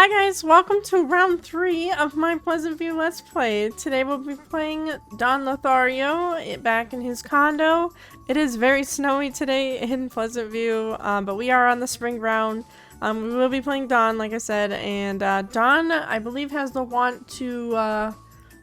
Hi guys, welcome to round 3 of my Pleasantview Let's Play. Today we'll be playing Don Lothario back in his condo. It is very snowy today in Pleasantview, but we are on the spring round. We will be playing Don, like I said, and Don, I believe, has the want to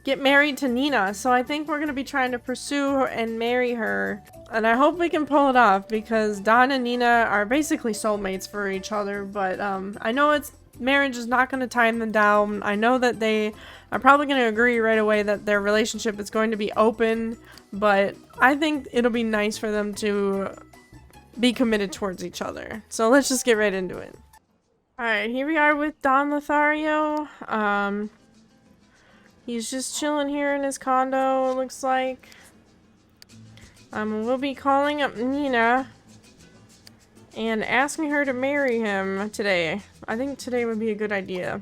get married to Nina, so I think we're going to be trying to pursue her and marry her. And I hope we can pull it off, because Don and Nina are basically soulmates for each other, but I know marriage is not going to tie them down. I know that they are probably going to agree right away that their relationship is going to be open, but I think it'll be nice for them to be committed towards each other. So let's just get right into it. Alright, here we are with Don Lothario. He's just chilling here in his condo, it looks like. We'll be calling up Nina and asking her to marry him today. I think today would be a good idea.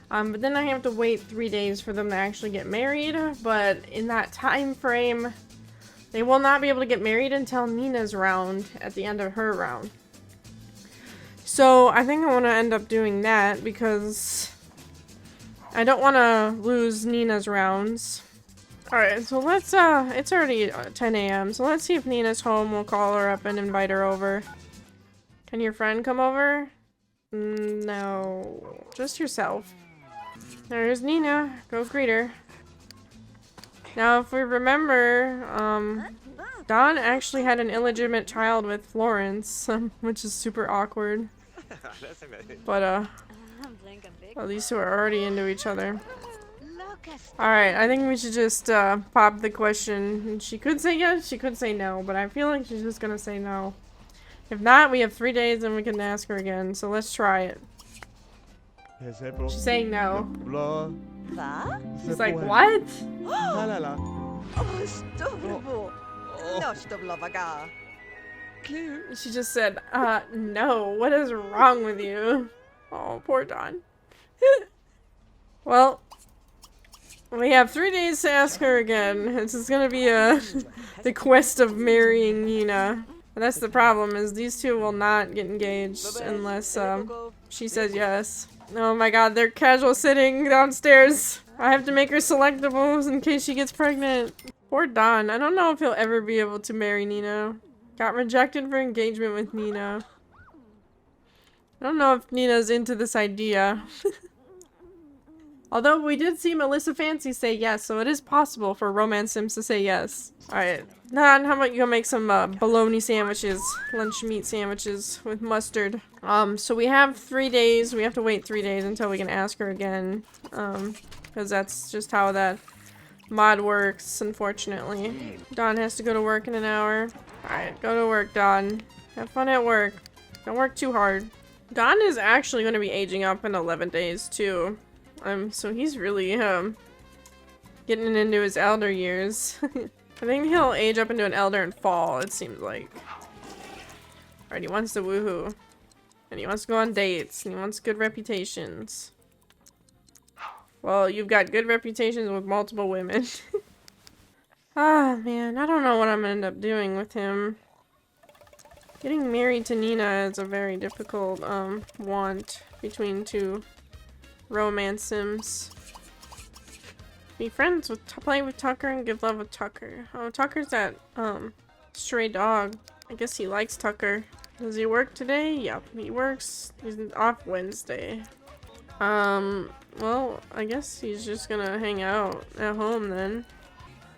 But then I have to wait 3 days for them to actually get married, but in that time frame, they will not be able to get married until Nina's round, at the end of her round. So I think I want to end up doing that because I don't want to lose Nina's rounds. Alright, so let's, it's already 10 a.m., so let's see if Nina's home. We'll call her up and invite her over. Can your friend come over? No, just yourself. There's Nina. Go greet her. Now, if we remember, Don actually had an illegitimate child with Florence, which is super awkward. But, well, these two are already into each other. Alright, I think we should just, pop the question. She could say yes, she could say no, but I feel like she's just gonna say no. If not, we have 3 days and we can ask her again, so let's try it. She's saying no. She's like, what? She just said, no. What is wrong with you? Oh, poor Don. Well, we have 3 days to ask her again. This is gonna be the quest of marrying Nina. And that's the problem, is these two will not get engaged unless she says yes. Oh my god, they're casual sitting downstairs. I have to make her selectables in case she gets pregnant. Poor Don. I don't know if he'll ever be able to marry Nina. Got rejected for engagement with Nina. I don't know if Nina's into this idea. Although we did see Melissa Fancy say yes, so it is possible for romance sims to say yes. Alright, Don, how about you go make some bologna sandwiches, lunch meat sandwiches with mustard. So we have 3 days. We have to wait 3 days until we can ask her again. Because that's just how that mod works, unfortunately. Don has to go to work in an hour. Alright, go to work, Don. Have fun at work. Don't work too hard. Don is actually going to be aging up in 11 days, too. So he's really, getting into his elder years. I think he'll age up into an elder in fall, it seems like. Alright, he wants to woohoo. And he wants to go on dates, and he wants good reputations. Well, you've got good reputations with multiple women. Ah, man, I don't know what I'm gonna end up doing with him. Getting married to Nina is a very difficult, want between two romance sims. Be friends with, play with Tucker and give love with Tucker. Oh, Tucker's that, stray dog. I guess he likes Tucker. Does he work today? Yep, he works. He's off Wednesday. Well, I guess he's just gonna hang out at home then.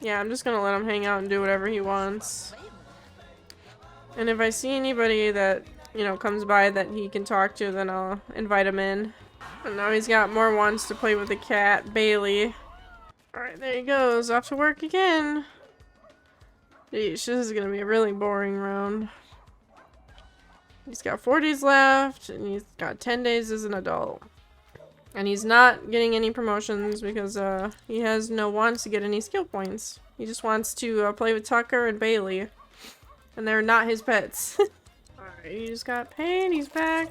Yeah, I'm just gonna let him hang out and do whatever he wants. And if I see anybody that, you know, comes by that he can talk to, then I'll invite him in. And now he's got more wants to play with the cat, Bailey. Alright, there he goes. Off to work again. Yeesh, this is gonna be a really boring round. He's got 4 days left, and he's got 10 days as an adult. And he's not getting any promotions because he has no wants to get any skill points. He just wants to play with Tucker and Bailey. And they're not his pets. Alright, he just got paid. He's back.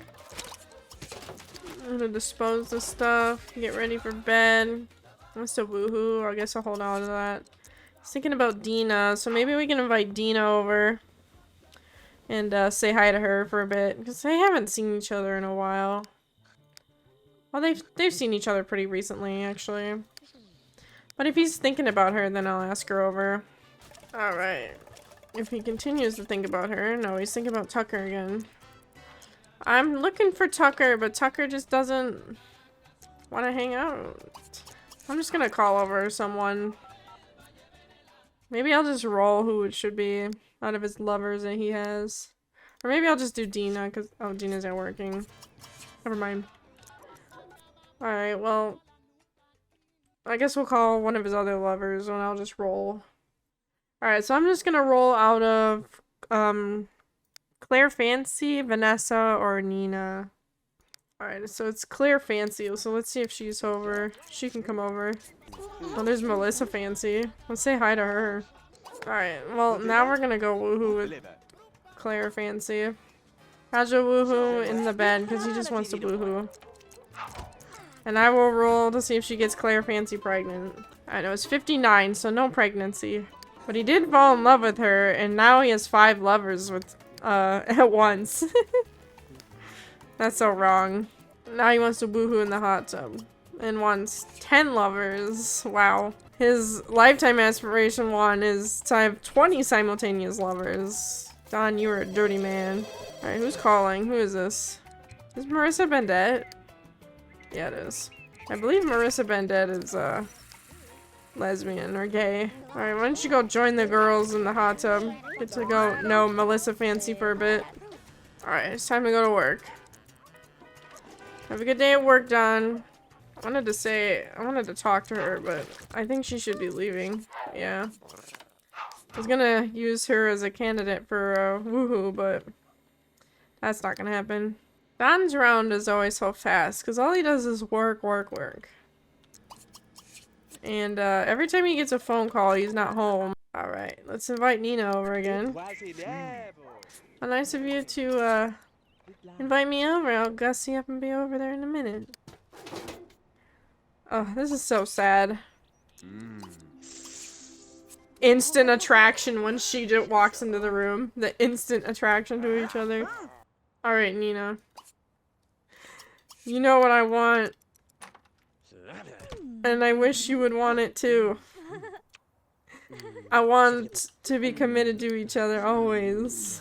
I'm gonna dispose the stuff. Get ready for bed. Wants to woohoo. I guess I'll hold on to that. I was thinking about Dina, so maybe we can invite Dina over. And say hi to her for a bit. Because they haven't seen each other in a while. Well, they've seen each other pretty recently, actually. But if he's thinking about her, then I'll ask her over. Alright. If he continues to think about her, no, he's thinking about Tucker again. I'm looking for Tucker, but Tucker just doesn't want to hang out. I'm just gonna call over someone. Maybe I'll just roll who it should be out of his lovers that he has. Or maybe I'll just do Dina, because... Oh, Dina's not working. Never mind. Alright, well... I guess we'll call one of his other lovers, and I'll just roll. Alright, so I'm just gonna roll out of... Claire Fancy, Vanessa, or Nina. Alright, so it's Claire Fancy, so let's see if she's over. She can come over. Oh, there's Melissa Fancy. Let's say hi to her. Alright, well, now we're gonna go woohoo with Claire Fancy. Raja woohoo in the bed, because he just wants to woohoo. And I will roll to see if she gets Claire Fancy pregnant. I know, it's 59, so no pregnancy. But he did fall in love with her, and now he has 5 lovers with, at once. That's so wrong. Now he wants to woohoo in the hot tub. And wants 10 lovers. Wow. His lifetime aspiration one is to have 20 simultaneous lovers. Don, you were a dirty man. Alright, who's calling? Who is this? Is Marissa Bendette? Yeah, it is. I believe Marissa Bendette is, lesbian or gay. Alright, why don't you go join the girls in the hot tub? Get to go know Melissa Fancy for a bit. Alright, it's time to go to work. Have a good day at work, Don. I wanted to talk to her, but I think she should be leaving. Yeah. I was gonna use her as a candidate for woohoo, but that's not gonna happen. Don's round is always so fast, because all he does is work, work, work. And every time he gets a phone call, he's not home. Alright, let's invite Nina over again. How nice of you to invite me over. I'll gussy up and be over there in a minute. Oh, this is so sad. Instant attraction when she just walks into the room. The instant attraction to each other. Alright, Nina. You know what I want. And I wish you would want it too. I want to be committed to each other always.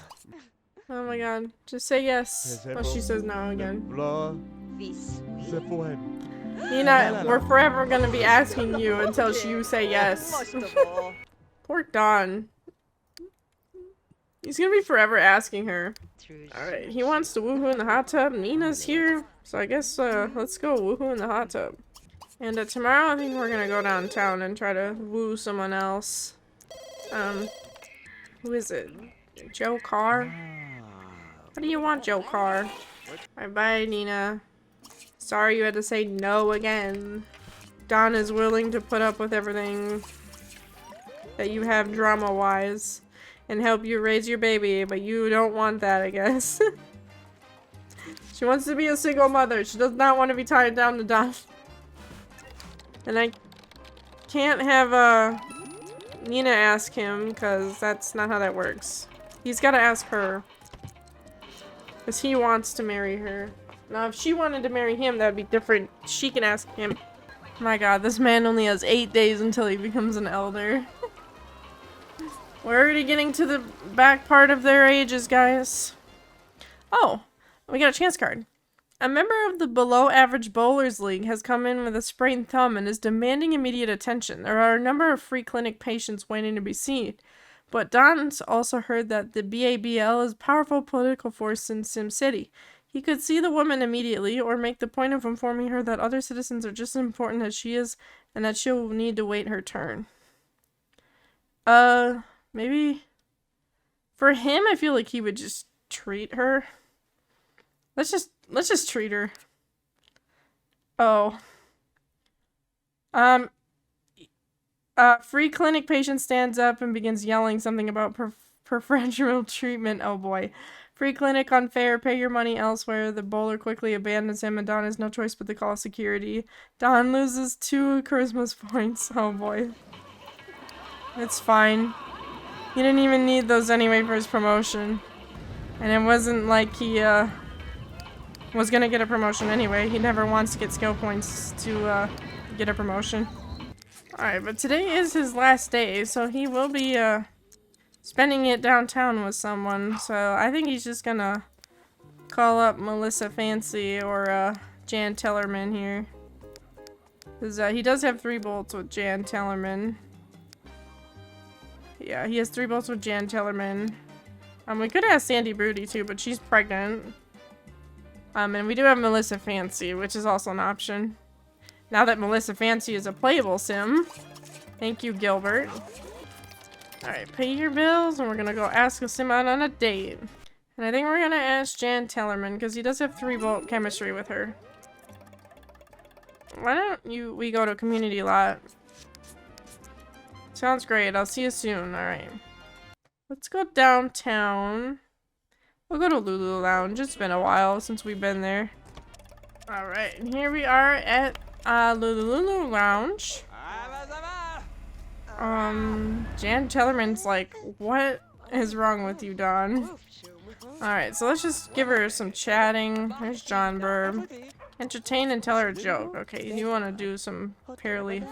Oh my god. Just say yes. Oh, she says no again. Nina, we're forever gonna be asking you until you say yes. Poor Don. He's gonna be forever asking her. Alright, he wants to woohoo in the hot tub. Nina's here. So I guess, let's go woohoo in the hot tub. And tomorrow I think we're gonna go downtown and try to woo someone else. Who is it? Joe Carr? What do you want, Joe Carr? Alright, bye, Nina. Sorry you had to say no again. Don is willing to put up with everything that you have drama-wise and help you raise your baby, but you don't want that, I guess. She wants to be a single mother. She does not want to be tied down to Don. And I can't have Nina ask him, because that's not how that works. He's got to ask her. Because he wants to marry her. Now, if she wanted to marry him, that would be different. She can ask him. My god, this man only has 8 days until he becomes an elder. We're already getting to the back part of their ages, guys. Oh, we got a chance card. A member of the below average bowlers league has come in with a sprained thumb and is demanding immediate attention. There are a number of free clinic patients waiting to be seen. But Don's also heard that the BABL is a powerful political force in Sim City. He could see the woman immediately or make the point of informing her that other citizens are just as important as she is and that she'll need to wait her turn. Maybe for him, I feel like he would just treat her. Let's just treat her. Oh. Free clinic patient stands up and begins yelling something about preferential treatment. Oh boy. Free clinic unfair, pay your money elsewhere. The bowler quickly abandons him and Don has no choice but to call security. Don loses 2 Christmas points. Oh boy. It's fine. He didn't even need those anyway for his promotion. And it wasn't like he was gonna get a promotion anyway. He never wants to get skill points to get a promotion. Alright, but today is his last day, so he will be spending it downtown with someone. So I think he's just gonna call up Melissa Fancy or Jan Tellerman here. Because he does have 3 bolts with Jan Tellerman. Yeah, he has 3 bolts with Jan Tellerman. We could ask Sandy Broody too, but she's pregnant. And we do have Melissa Fancy, which is also an option. Now that Melissa Fancy is a playable sim. Thank you, Gilbert. Alright, pay your bills, and we're gonna go ask a sim out on a date. And I think we're gonna ask Jan Tellerman, because he does have 3 bolt chemistry with her. Why don't we go to community lot? Sounds great. I'll see you soon. Alright. Let's go downtown. We'll go to Lulu Lounge. It's been a while since we've been there. Alright, and here we are at Lulu Lounge. Jan Tellerman's like, what is wrong with you, Dawn? Alright, so let's just give her some chatting. There's John Burb. Entertain and tell her a joke. Okay, you want to do some fairly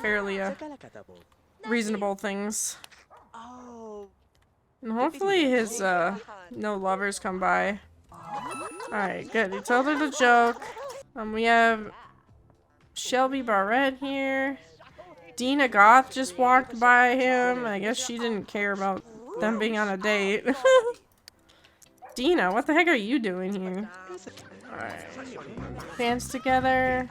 reasonable things. And hopefully his no lovers come by. Alright, good. He told her the joke. We have Shelby Barrett here. Dina Goth just walked by him. I guess she didn't care about them being on a date. Dina, what the heck are you doing here? Alright. Dance together.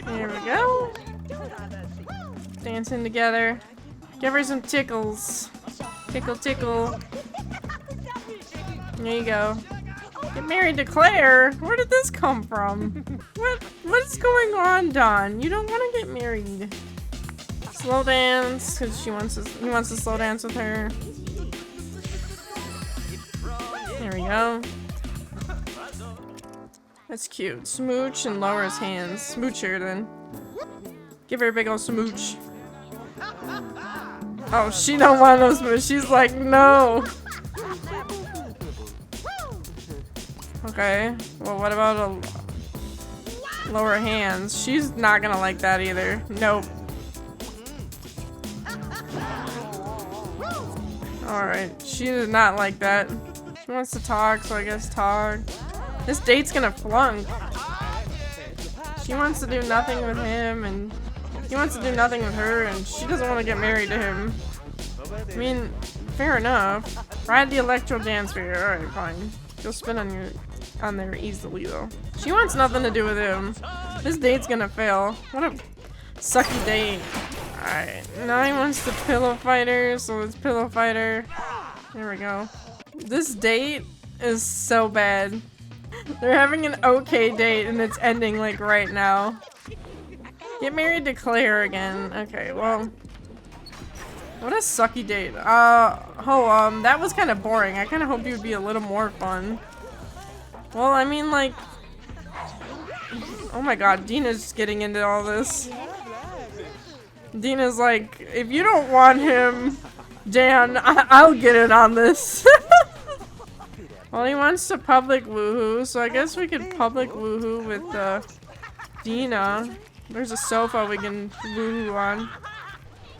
Here we go. Dancing together. Give her some tickles. Tickle, tickle. There you go. Get married to Claire? Where did this come from? What's going on, Dawn? You don't want to get married. Slow dance, because he wants to slow dance with her. There we go. That's cute. Smooch and lower his hands. Smooch her then. Give her a big old smooch. Oh, she don't want no smooch. She's like, no. Okay. Well, what about a lower hands? She's not gonna like that either. Nope. Alright. She did not like that. She wants to talk, so I guess talk. This date's gonna flunk. She wants to do nothing with him, and he wants to do nothing with her, and she doesn't want to get married to him. I mean, fair enough. Ride the electro dance for you. Alright, fine. You'll spin on there easily, though. She wants nothing to do with him. This date's gonna fail. What a sucky date. Alright, now he wants to pillow fight her, so it's pillow fighter. There we go. This date is so bad. They're having an okay date, and it's ending, like, right now. Get married to Claire again. Okay, well. What a sucky date. That was kind of boring. I kind of hoped you'd be a little more fun. Well, I mean, like. Oh my god, Dina's just getting into all this. Dina's like, if you don't want him, Jan, I'll get in on this. Well, he wants to public woohoo, so I guess we could public woohoo with Dina. There's a sofa we can woohoo on.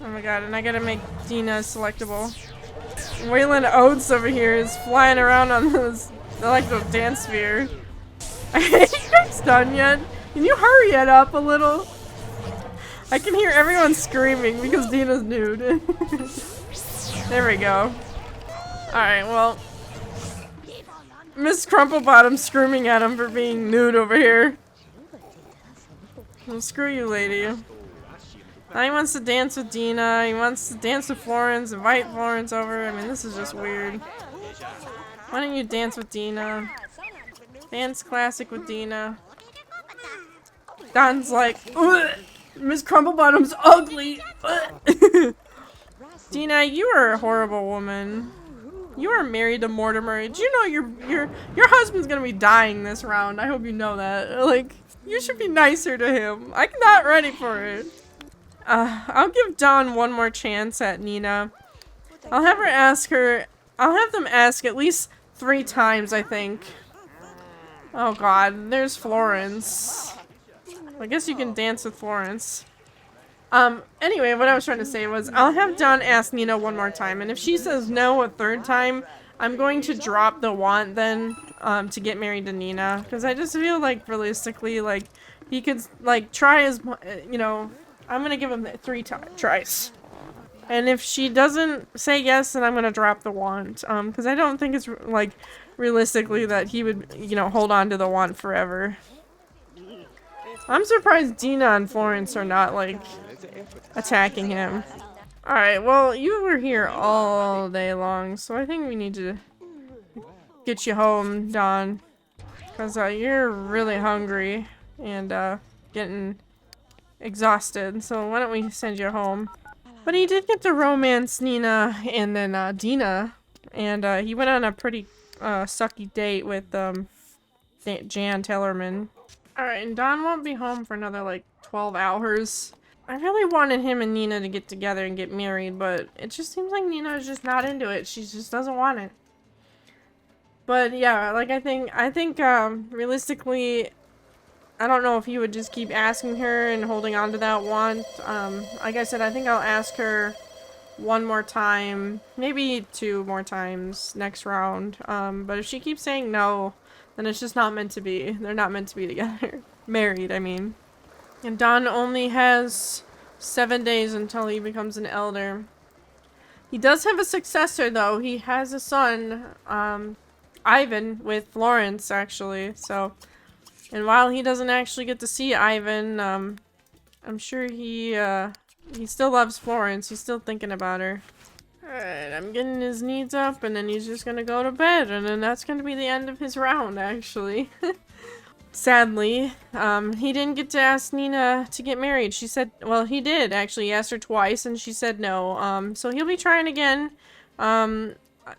Oh my god, and I gotta make Dina selectable. Waylon Oates over here is flying around on those electro dance sphere. Are you guys done yet? Can you hurry it up a little? I can hear everyone screaming because Dina's nude. There we go. Alright, well. Miss Crumplebottom's screaming at him for being nude over here. Well, screw you, lady. Now he wants to dance with Dina. He wants to dance with Florence. Invite Florence over. I mean, this is just weird. Why don't you dance with Dina? Dance classic with Dina. Don's like, ugh, Miss Crumplebottom's ugly. Dina, you are a horrible woman. You are married to Mortimer. Do you know your husband's gonna be dying this round? I hope you know that. Like, you should be nicer to him. I'm not ready for it. I'll give Dawn one more chance at Nina. I'll have them ask at least 3 times, I think. Oh god, there's Florence. I guess you can dance with Florence. Anyway, what I was trying to say was, I'll have Dawn ask Nina one more time, and if she says no a 3rd time, I'm going to drop the want then, to get married to Nina. Because I just feel like, realistically, like, he could, like, try as, you know, I'm gonna give him 3 tries. And if she doesn't say yes, then I'm gonna drop the want. Because I don't think it's, like, realistically that he would, you know, hold on to the want forever. I'm surprised Dina and Florence are not, like, attacking him. Alright, well, you were here all day long, so I think we need to get you home, Dawn. Because you're really hungry and getting exhausted, so why don't we send you home? But he did get to romance Nina and then Dina, and he went on a pretty sucky date with Jan Tellerman. Alright, and Dawn won't be home for another like 12 hours. I really wanted him and Nina to get together and get married, but it just seems like Nina is just not into it. She just doesn't want it. But yeah, like I think realistically, I don't know if he would just keep asking her and holding on to that want. Like I said, I think I'll ask her one more time, maybe 2 more times next round. But if she keeps saying no, then it's just not meant to be. They're not meant to be together. Married, I mean. And Dawn only has 7 days until he becomes an elder. He does have a successor, though. He has a son, Ivan, with Florence, actually. So, and while he doesn't actually get to see Ivan, I'm sure he still loves Florence. He's still thinking about her. Alright, I'm getting his needs up, and then he's just gonna go to bed, and then that's gonna be the end of his round, actually. Sadly, he didn't get to ask Nina to get married. She said, well, he did, actually. He asked her twice, and she said no. So he'll be trying again,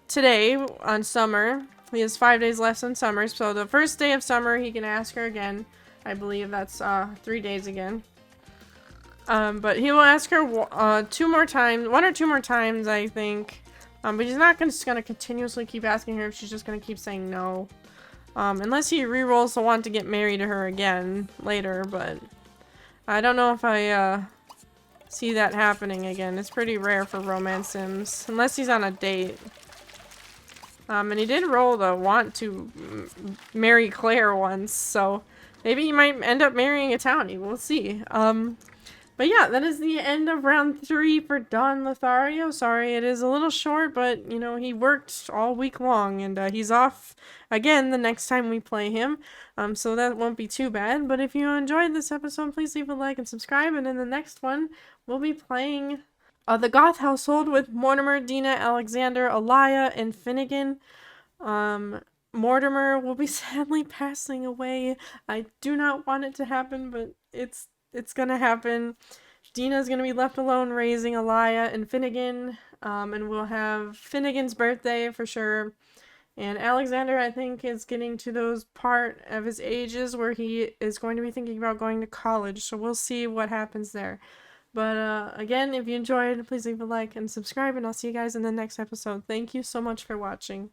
today, on summer. He has 5 days left on summer, so the first day of summer, he can ask her again. I believe that's, 3 days again. But he will ask her, 2 more times, 1 or 2 more times, I think. But he's not just gonna continuously keep asking her if she's just gonna keep saying no. Unless he re-rolls the want to get married to her again later, but I don't know if I, see that happening again. It's pretty rare for romance sims, unless he's on a date. And he did roll the want to marry Claire once, so maybe he might end up marrying a townie. We'll see. But yeah, that is the end of round 3 for Don Lothario. Sorry, it is a little short, but, you know, he worked all week long, and he's off again the next time we play him. So that won't be too bad. But if you enjoyed this episode, please leave a like and subscribe. And in the next one, we'll be playing the Goth household with Mortimer, Dina, Alexander, Alaya, and Finnegan. Mortimer will be sadly passing away. I do not want it to happen, but it's gonna happen. Dina's gonna be left alone raising Alaya and Finnegan, and we'll have Finnegan's birthday for sure. And Alexander, I think, is getting to those part of his ages where he is going to be thinking about going to college, so we'll see what happens there. But again, if you enjoyed, please leave a like and subscribe, and I'll see you guys in the next episode. Thank you so much for watching.